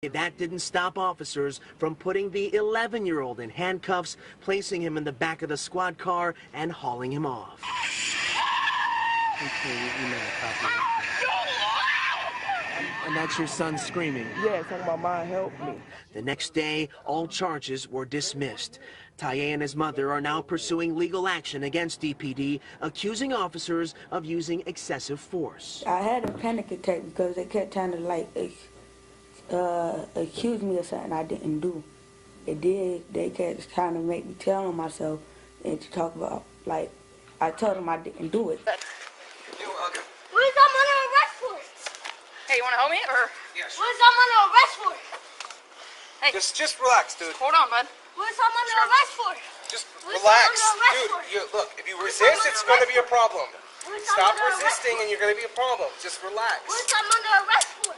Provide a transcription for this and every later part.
That didn't stop officers from putting the 11-year-old in handcuffs, placing him in the back of the squad car, and hauling him off. And that's your son screaming. Yeah, talking about mom, help me. The next day, all charges were dismissed. Taye and his mother are now pursuing legal action against DPD, accusing officers of using excessive force. I had a panic attack because they kept trying to accuse me of something I didn't do. They kept trying to make me tell on myself and to talk about, like, I told them I didn't do it. You're welcome. What is I'm under arrest for? Hey, you want to help me, or? Yes. What is I'm under arrest for? Hey. Just relax, dude. Hold on, bud. What is I'm under arrest for? Just what relax. Dude, look, if you resist, it's going to be a problem. Stop resisting and you're going to be a problem. Just relax. What is I'm under arrest for?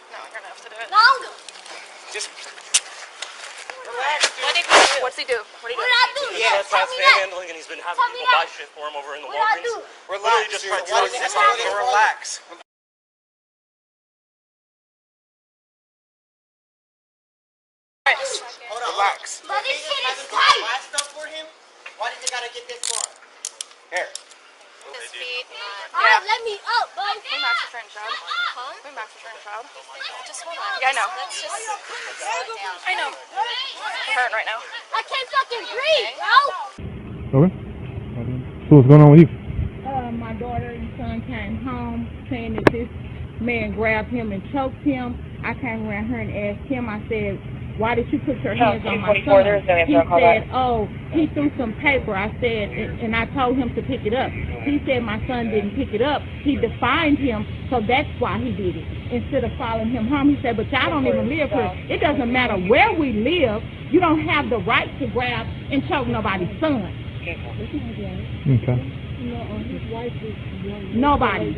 No, you're going to have to do it. No, I'm going to. Just relax, dude. What's he do? What did I do? Yeah, that's handling, and he's been having people buy shit for him over in the Walgreens. Relax, just dude. Relax. Relax. But this shit is tight. Buy stuff for him? Why did you gotta get this for? Here. His feet. Alright, let me up, bud. We max for certain child. We max for certain child. Just hold on. Yeah, I know. Let's just slow it down. I know. I'm hurting right now. I can't fucking breathe, bro. Okay. So what's going on with you? My daughter and son came home saying that this man grabbed him and choked him. I came around her and asked him, I said, why did you put your hands on my son? He said, oh, he threw some paper. I said, and I told him to pick it up. He said my son didn't pick it up. He defined him, so that's why he did it. Instead of following him home, he said, but y'all don't even live here. It doesn't matter where we live. You don't have the right to grab and choke nobody's son. Okay. Nobody.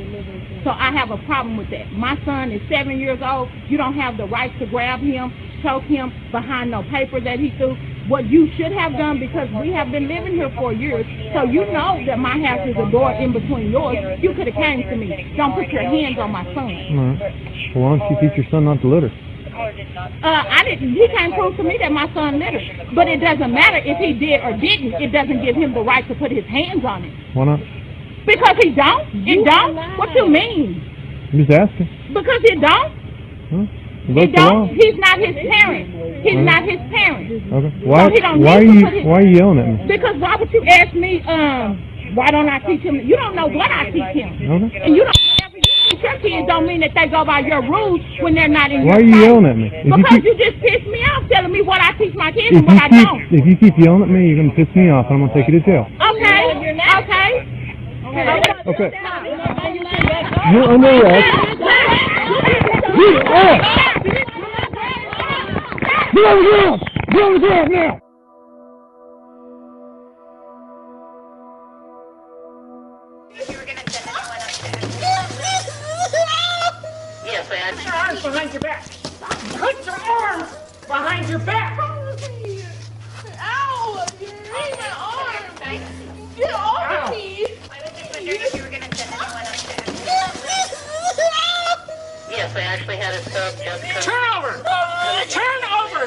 So I have a problem with that. My son is 7 years old. You don't have the right to grab him, choke him behind no paper that he threw. What you should have done, because we have been living here for years, so you know that my house is a door in between yours. You could have came to me. Don't put your hands on my son. All right. Well, why don't you teach your son not to litter? I didn't. He can't prove to me that my son littered. But it doesn't matter if he did or didn't. It doesn't give him the right to put his hands on it. Why not? Because he don't. It don't. What you mean? I'm just asking. Because it don't. Huh? He don't. He's not his parent. He's not his parent. Okay. Why are you yelling at me? Because why would you ask me? Why don't I teach him? You don't know what I teach him. Okay. And you don't. Your kids don't mean that they go by your rules when they're not in your Why are you yelling at me? Because you just pissed me off telling me what I teach my kids and what I don't. If you keep yelling at me, you're going to piss me off and I'm going to take you to jail. Okay. Okay. You're under arrest. Get over here! Get over here now! Yes, man. Put your arms behind your back. Put your arms behind your back. Ow! You're hurting my arm. Get off me. I was just wondering if you were going to send anyone upstairs. Yes, I actually had a sub just Turn over! Turn over!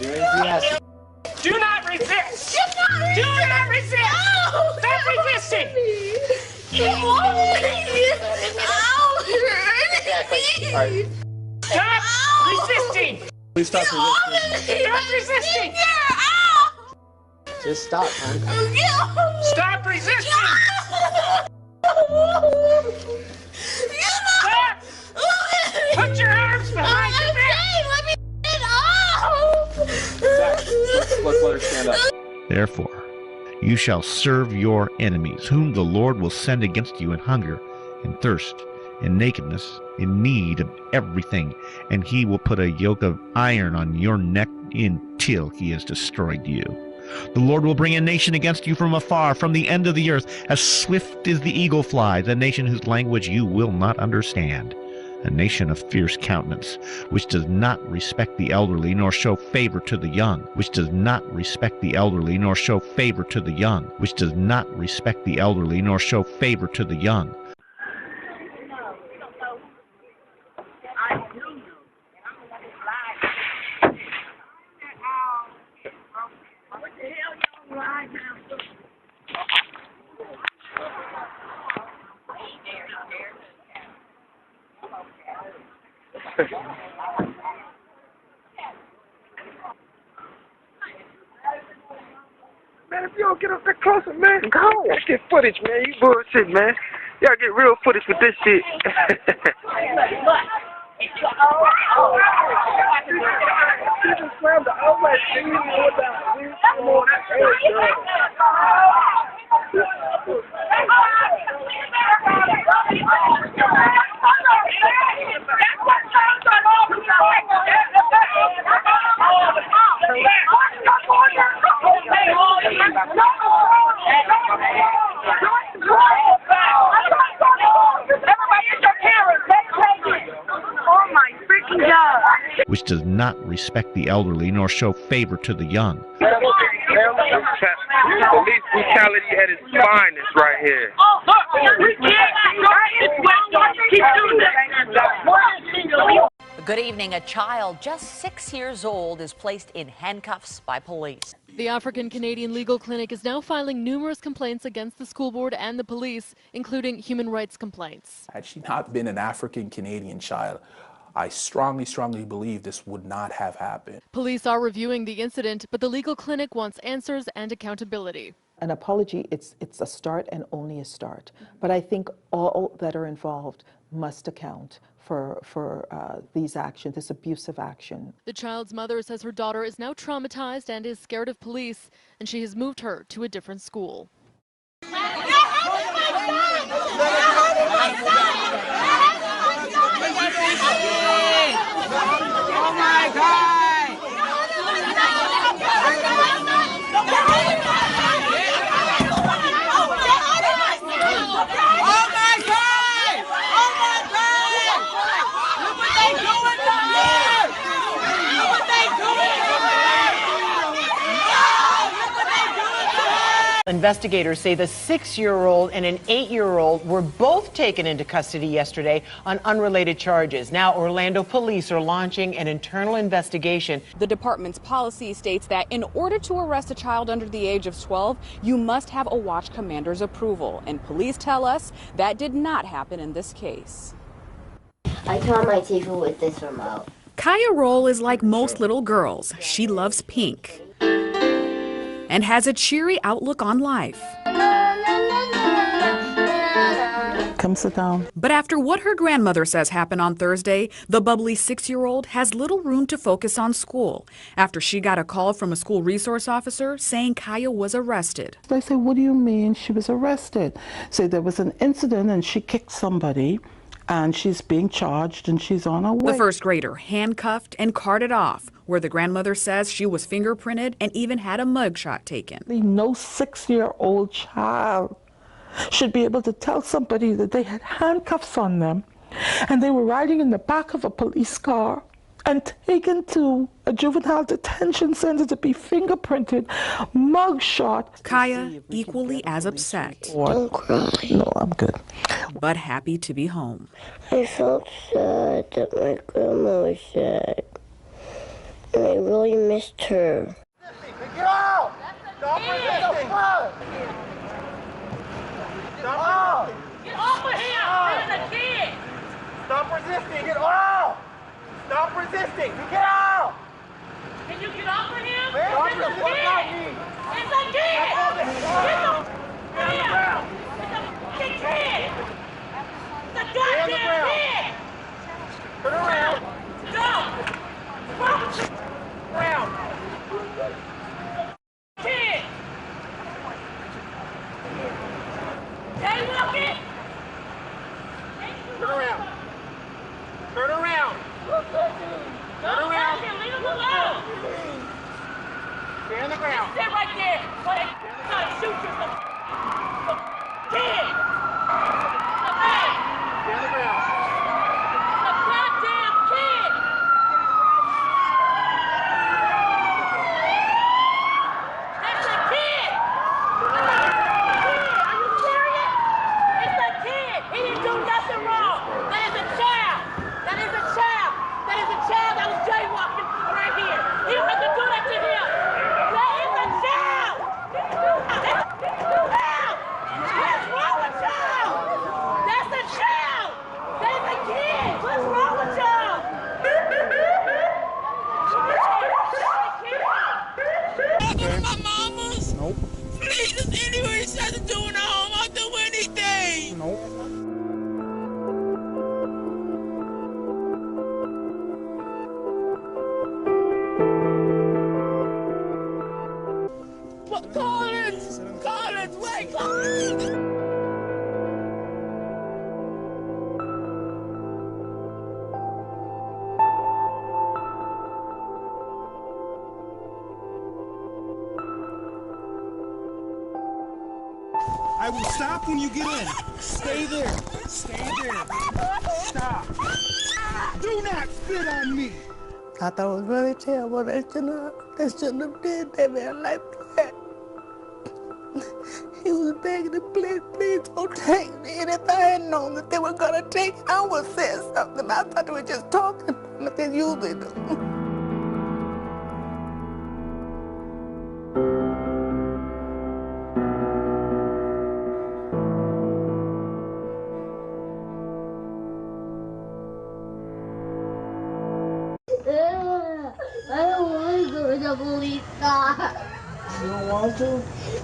Do not resist! Do not resist! Stop resisting! Get off me. Ow! Stop resisting! Please stop resisting. Stop resisting! Just stop, man. Stop resisting! Stop! Put your arms behind your back! Let me get off! Let's let her stand up. Therefore, you shall serve your enemies, whom the Lord will send against you in hunger, in thirst, in nakedness, in need of everything, and he will put a yoke of iron on your neck until he has destroyed you. The Lord will bring a nation against you from afar, from the end of the earth, as swift as the eagle flies, a nation whose language you will not understand, a nation of fierce countenance, which does not respect the elderly, nor show favor to the young, which does not respect the elderly, nor show favor to the young, which does not respect the elderly, nor show favor to the young. Man, if you don't get up there closer, man, go. Let's get footage, man. You bullshit, man. Y'all get real footage with this shit. You just slammed the outlet. Come on, which does not respect the elderly nor show favor to the young. Police brutality at its finest right here. Good evening. A child just 6 years old is placed in handcuffs by police. The African Canadian Legal Clinic is now filing numerous complaints against the school board and the police, including human rights complaints. Had she not been an African Canadian child, I strongly believe this would not have happened. Police are reviewing the incident, but the legal clinic wants answers and accountability. An apology, it's a start and only a start. But I think all that are involved must account for these actions, this abusive action. The child's mother says her daughter is now traumatized and is scared of police, and she has moved her to a different school. Oh my God! Investigators say the 6-year-old and an 8-year-old were both taken into custody yesterday on unrelated charges. Now, Orlando police are launching an internal investigation. The department's policy states that in order to arrest a child under the age of 12, you must have a watch commander's approval. And police tell us that did not happen in this case. I turn my TV with this remote. Kaya Roll is like most little girls. She loves pink and has a cheery outlook on life. Come sit down. But after what her grandmother says happened on Thursday, the bubbly 6-year-old has little room to focus on school after she got a call from a school resource officer saying Kaya was arrested. They say, what do you mean she was arrested? Say there was an incident and she kicked somebody and she's being charged and she's on her way. The first grader handcuffed and carted off, where the grandmother says she was fingerprinted and even had a mugshot taken. No 6-year-old child should be able to tell somebody that they had handcuffs on them and they were riding in the back of a police car and taken to a juvenile detention center to be fingerprinted, mugshot. Kaya equally as upset. Don't cry. No, I'm good. But happy to be home. I felt sad that my grandma was sad. And I really missed her. Get out! Stop resisting! Stop resisting! Get off of him! There's a kid! Stop resisting! Get out! Stop resisting! Get out! Can you get off of him? Stop It's a resisting! What about me? kid! It's a kid! Get the ground! It's a fucking kid! It's a goddamn kid! Turn around! Go! Around! Kid! Hey, look it! Turn around! Turn around! Turn around! Leave him alone! Stay on the ground! Sit right there! But I'm trying to shoot you! Kid! Stay on the ground! It's a goddamn kid! my God! I will stop when you get in. Stay there. Stay there. Stop. Do not spit on me. I thought it was really terrible. They shouldn't have did that man like that. He was begging to please don't take me. And if I had known that they were gonna take, I would have said something. I thought they were just talking, but they usually do. I don't want to go to the police car. You don't want to?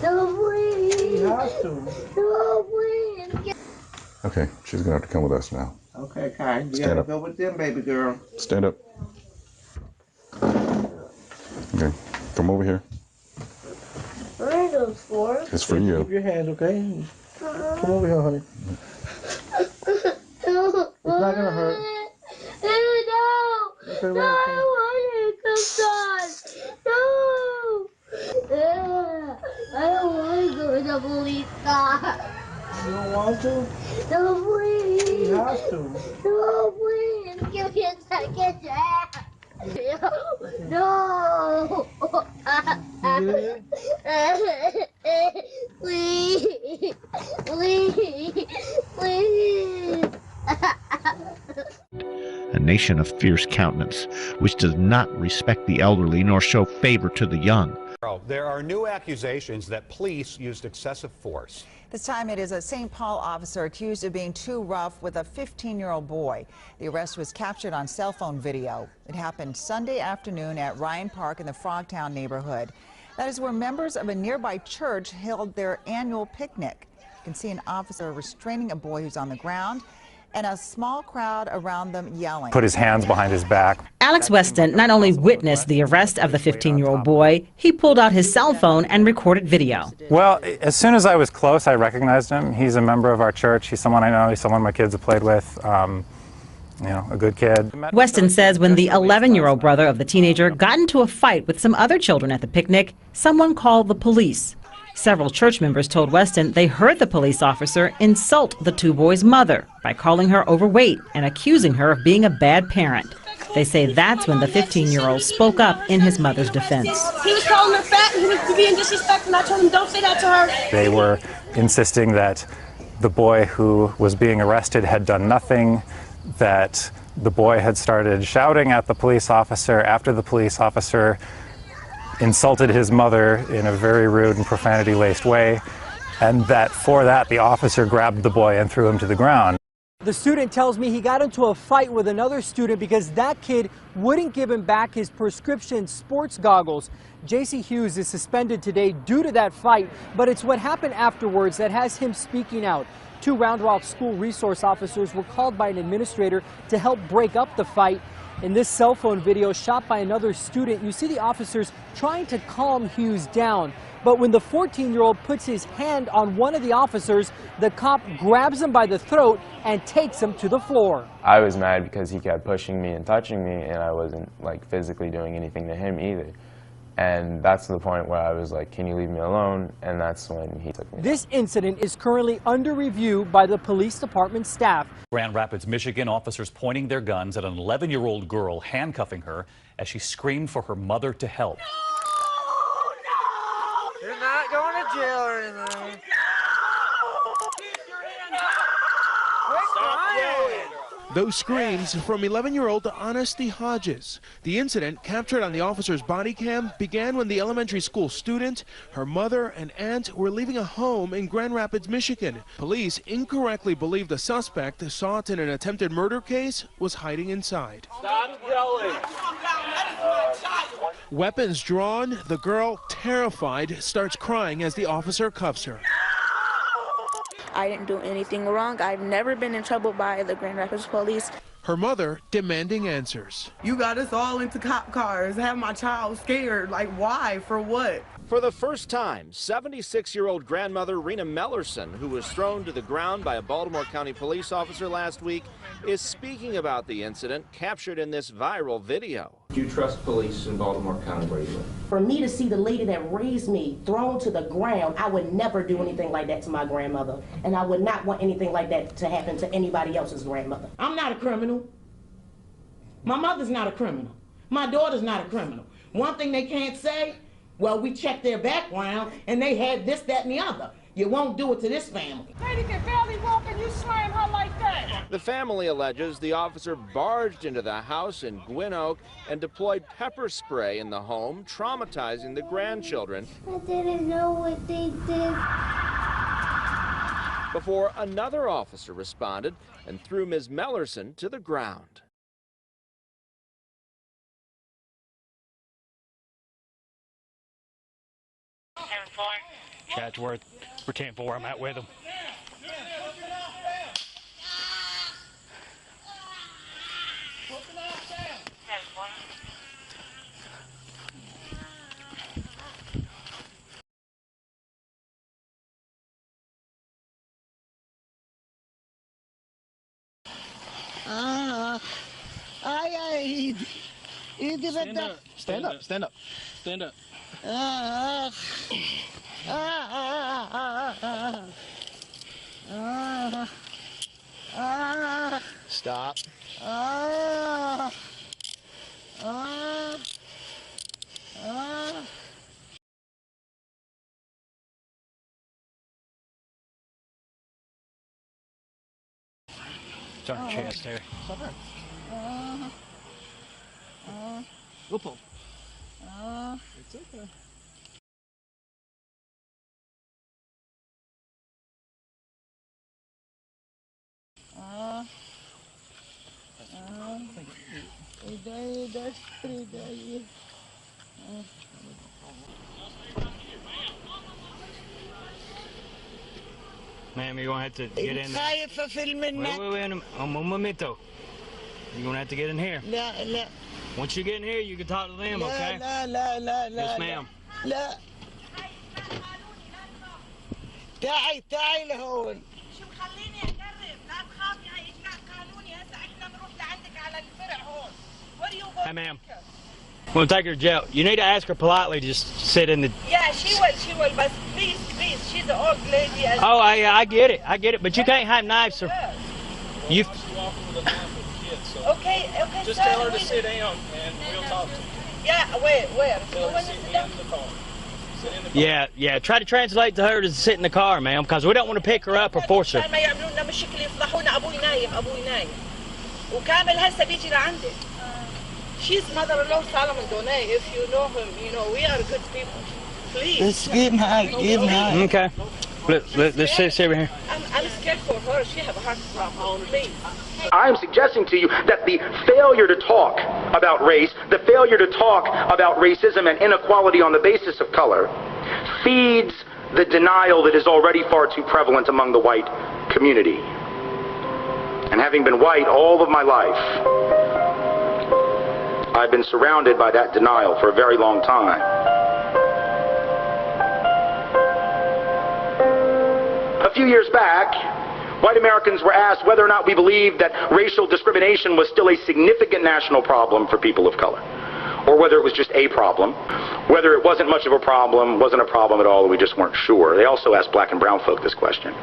No, please. You have to. No, please. Okay, she's gonna have to come with us now. Okay, Kai. You Stand gotta up. go with them, baby girl. Stand up. Okay, come over here. What are those for? It's for you. Keep your hands, okay? Come over here, honey. It's not gonna hurt. No! Okay, No, I don't want to come on! No! I don't want to go to the police car. You don't want to? No, please! You have to. No, please! Give me a second chance! No! Please! Please! Please! A nation of fierce countenance, which does not respect the elderly nor show favor to the young. There are new accusations that police used excessive force. This time it is a St. Paul officer accused of being too rough with a 15-year-old boy. The arrest was captured on cell phone video. It happened Sunday afternoon at Ryan Park in the Frogtown neighborhood. That is where members of a nearby church held their annual picnic. You can see an officer restraining a boy who's on the ground and a small crowd around them yelling. Put his hands behind his back. Alex Weston not only witnessed the arrest of the 15-year-old boy, he pulled out his cell phone and recorded video. Well, as soon as I was close, I recognized him. He's a member of our church. He's someone I know. He's someone my kids have played with. You know, a good kid. Weston says when the 11-year-old brother of the teenager got into a fight with some other children at the picnic, someone called the police. Several church members told Weston they heard the police officer insult the two boys' mother by calling her overweight and accusing her of being a bad parent. They say that's when the 15-year-old spoke up in his mother's defense. He was calling her fat and he was being disrespectful, and I told him don't say that to her. They were insisting that the boy who was being arrested had done nothing, that the boy had started shouting at the police officer after the police officer insulted his mother in a very rude and profanity-laced way, and that for that the officer grabbed the boy and threw him to the ground. The student tells me he got into a fight with another student because that kid wouldn't give him back his prescription sports goggles. J.C. Hughes is suspended today due to that fight, but it's what happened afterwards that has him speaking out. 2 Round Rock school resource officers were called by an administrator to help break up the fight. In this cell phone video shot by another student, you see the officers trying to calm Hughes down. But when the 14-year-old puts his hand on one of the officers, the cop grabs him by the throat and takes him to the floor. I was mad because he kept pushing me and touching me, and I wasn't like physically doing anything to him either. And that's the point where I was like, can you leave me alone? And that's when he took me. This incident is currently under review by the police department staff. Grand Rapids, Michigan, officers pointing their guns at an 11-year-old girl, handcuffing her as she screamed for her mother to help. You're not going to jail or anything. Stop yelling. Those screams from 11-year-old Honesty Hodges. The incident, captured on the officer's body cam, began when the elementary school student, her mother, and aunt were leaving a home in Grand Rapids, Michigan. Police incorrectly believe the suspect, sought in an attempted murder case, was hiding inside. Stop yelling. Weapons drawn, the girl, terrified, starts crying as the officer cuffs her. I didn't do anything wrong. I've never been in trouble by the Grand Rapids police. Her mother demanding answers. You got us all into cop cars, have my child scared. Like, why? For what? For the first time, 76-year-old grandmother Rena Mellerson, who was thrown to the ground by a Baltimore County police officer last week, is speaking about the incident captured in this viral video. Do you trust police in Baltimore County where you live? For me to see the lady that raised me thrown to the ground, I would never do anything like that to my grandmother. And I would not want anything like that to happen to anybody else's grandmother. I'm not a criminal. My mother's not a criminal. My daughter's not a criminal. One thing they can't say, well, we checked their background and they had this, that, and the other. You won't do it to this family. Lady can barely walk and you slam her like that. The family alleges the officer barged into the house in Gwynn Oak and deployed pepper spray in the home, traumatizing the grandchildren. I didn't know what they did. Before another officer responded and threw Ms. Mellerson to the ground. Chatsworth, we're 10-4. I'm out with them. Stand up. Stand up. Stand up. Stand up. Stop. It's on your chest, Terry. Whoop. It's okay. Ma'am, you're going to have to get in there. Wait, un momento. You're going to have to get in here. Once you get in here, you can talk to them, okay? Yes, ma'am. تعي لهون. شو مخليني اجرب؟ لا تخافي، هي اجراء قانوني. هسه احنا بنروح لعندك على الفرع هون. What do you want? Hey, ma'am. We'll take her to jail. You need to ask her politely to just sit in the... Yeah, she will, but please, she's an old lady. Oh, I get it, but you can't have knives. You... Okay, just sir, tell her to sit down and we'll talk to her. Yeah, where? Tell her to sit in the car. Sit in the car. Yeah, try to translate to her to sit in the car, ma'am, because we don't want to pick her up or force her. ما يعملوا لنا مشكلة يفضحونا. أبوي نايم. وكامل هسه بيجي لعندك. She's mother-in-law Solomon Donay. If you know him, you know we are good people. Please. Give him high. Okay. Let's sit over here. I'm scared for her. She have a heart problem. Please. I am suggesting to you that the failure to talk about race, the failure to talk about racism and inequality on the basis of color, feeds the denial that is already far too prevalent among the white community. And having been white all of my life, I've been surrounded by that denial for a very long time. A few years back, white Americans were asked whether or not we believed that racial discrimination was still a significant national problem for people of color, or whether it was just a problem, whether it wasn't much of a problem, wasn't a problem at all, and we just weren't sure. They also asked black and brown folk this question.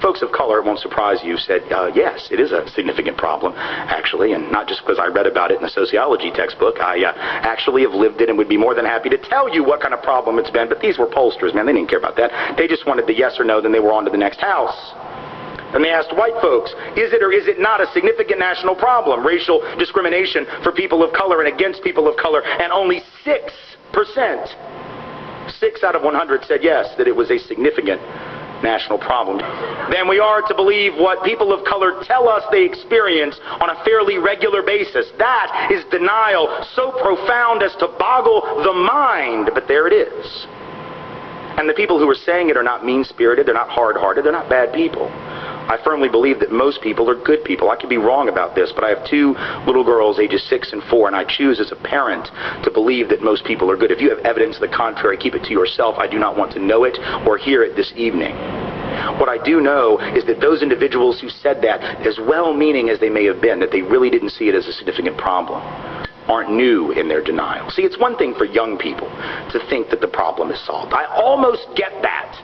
Folks of color, it won't surprise you, said, yes, it is a significant problem, actually, and not just because I read about it in a sociology textbook. I actually have lived it and would be more than happy to tell you what kind of problem it's been, but these were pollsters, man. They didn't care about that. They just wanted the yes or no, then they were on to the next house. And they asked white folks, is it or is it not a significant national problem, racial discrimination for people of color and against people of color? And only 6%, 6 out of 100 said yes, that it was a significant national problem. Then we are to believe what people of color tell us they experience on a fairly regular basis. That is denial so profound as to boggle the mind, but there it is. And the people who are saying it are not mean-spirited, they're not hard-hearted, they're not bad people. I firmly believe that most people are good people. I could be wrong about this, but I have two little girls, ages 6 and 4, and I choose as a parent to believe that most people are good. If you have evidence to the contrary, keep it to yourself. I do not want to know it or hear it this evening. What I do know is that those individuals who said that, as well-meaning as they may have been, that they really didn't see it as a significant problem, aren't new in their denial. See, it's one thing for young people to think that the problem is solved. I almost get that.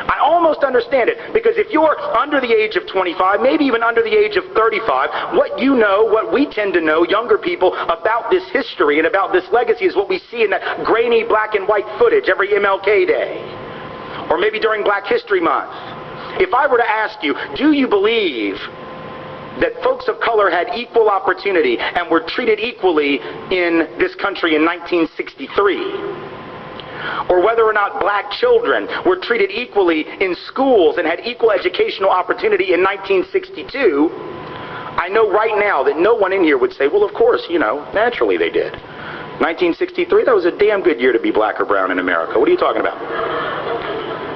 I almost understand it, because if you're under the age of 25, maybe even under the age of 35, what you know, what we tend to know, younger people, about this history and about this legacy is what we see in that grainy black and white footage every MLK Day, or maybe during Black History Month. If I were to ask you, do you believe that folks of color had equal opportunity and were treated equally in this country in 1963? Or whether or not black children were treated equally in schools and had equal educational opportunity in 1962, I know right now that no one in here would say, well, of course, you know, naturally they did. 1963, that was a damn good year to be black or brown in America. What are you talking about?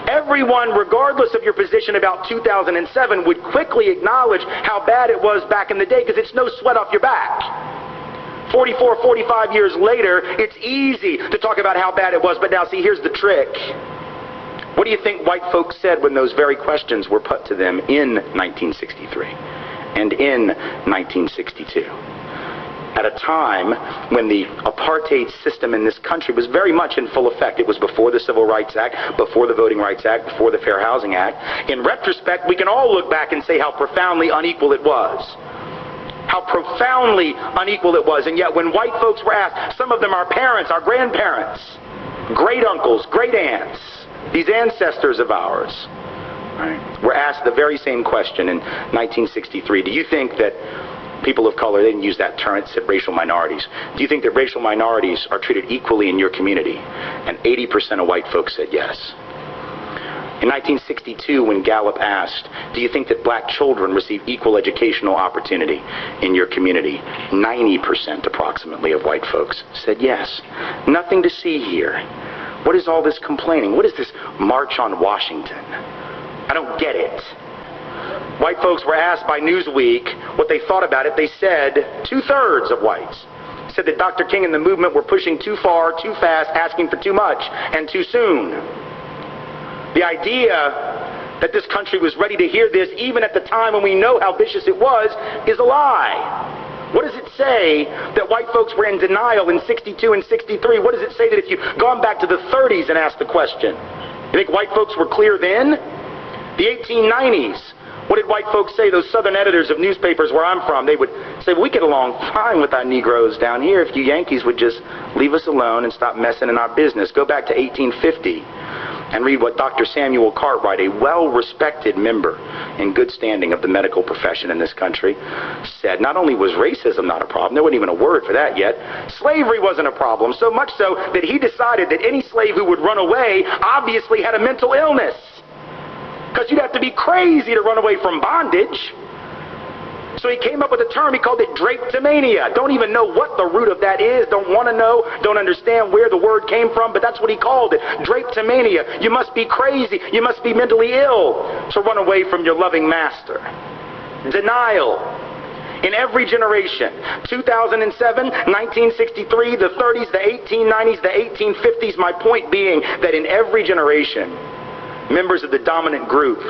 Everyone, regardless of your position about 2007, would quickly acknowledge how bad it was back in the day, because it's no sweat off your back. 44, 45 years later, it's easy to talk about how bad it was, but now see, here's the trick. What do you think white folks said when those very questions were put to them in 1963 and in 1962? At a time when the apartheid system in this country was very much in full effect. It was before the Civil Rights Act, before the Voting Rights Act, before the Fair Housing Act. In retrospect, we can all look back and say how profoundly unequal it was. How profoundly unequal it was. And yet when white folks were asked, some of them our parents, our grandparents, great uncles, great aunts, these ancestors of ours, right, were asked the very same question in 1963. Do you think that people of color, they didn't use that term, it said racial minorities. Do you think that racial minorities are treated equally in your community? And 80% of white folks said yes. In 1962, when Gallup asked, do you think that black children receive equal educational opportunity in your community? 90% approximately of white folks said yes. Nothing to see here. What is all this complaining? What is this march on Washington? I don't get it. White folks were asked by Newsweek what they thought about it. They said 2/3 of whites said that Dr. King and the movement were pushing too far, too fast, asking for too much, and too soon. The idea that this country was ready to hear this, even at the time when we know how vicious it was, is a lie. What does it say that white folks were in denial in 62 and 63? What does it say that if you'd gone back to the 30s and asked the question? You think white folks were clear then? The 1890s. What did white folks say? Those southern editors of newspapers where I'm from, they would say, well, we get along fine with our Negroes down here if you Yankees would just leave us alone and stop messing in our business. Go back to 1850 and read what Dr. Samuel Cartwright, a well-respected member in good standing of the medical profession in this country, said. Not only was racism not a problem, there wasn't even a word for that yet, slavery wasn't a problem, so much so that he decided that any slave who would run away obviously had a mental illness. Because you'd have to be crazy to run away from bondage. So he came up with a term, he called it drapetomania. Don't even know what the root of that is, don't want to know, don't understand where the word came from, but that's what he called it, drapetomania. You must be crazy, you must be mentally ill to run away from your loving master. Denial. In every generation, 2007, 1963, the 30s, the 1890s, the 1850s, my point being that in every generation, members of the dominant group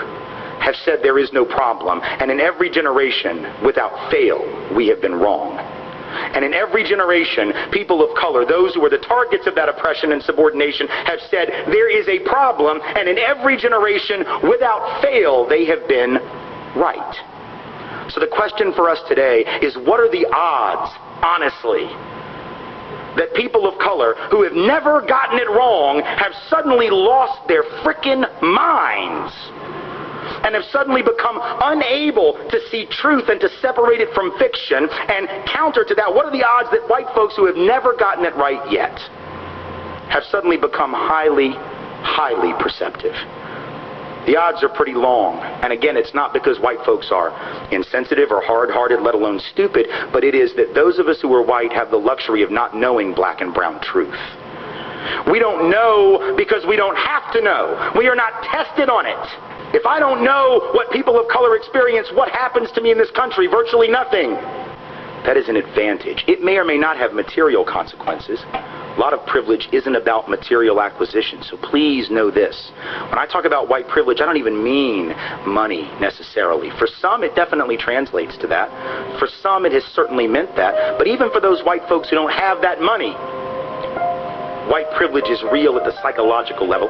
have said there is no problem, and in every generation, without fail, we have been wrong. And in every generation, people of color, those who are the targets of that oppression and subordination, have said there is a problem, and in every generation, without fail, they have been right. So the question for us today is, what are the odds, honestly, that people of color who have never gotten it wrong have suddenly lost their frickin' minds and have suddenly become unable to see truth and to separate it from fiction? And counter to that, what are the odds that white folks who have never gotten it right yet have suddenly become highly, highly perceptive? The odds are pretty long. And again, it's not because white folks are insensitive or hard-hearted, let alone stupid, but it is that those of us who are white have the luxury of not knowing black and brown truth. We don't know because we don't have to know. We are not tested on it. If I don't know what people of color experience, what happens to me in this country? Virtually nothing. That is an advantage. It may or may not have material consequences. A lot of privilege isn't about material acquisition, so please know this. When I talk about white privilege, I don't even mean money necessarily. For some, it definitely translates to that. For some, it has certainly meant that. But even for those white folks who don't have that money, white privilege is real at the psychological level.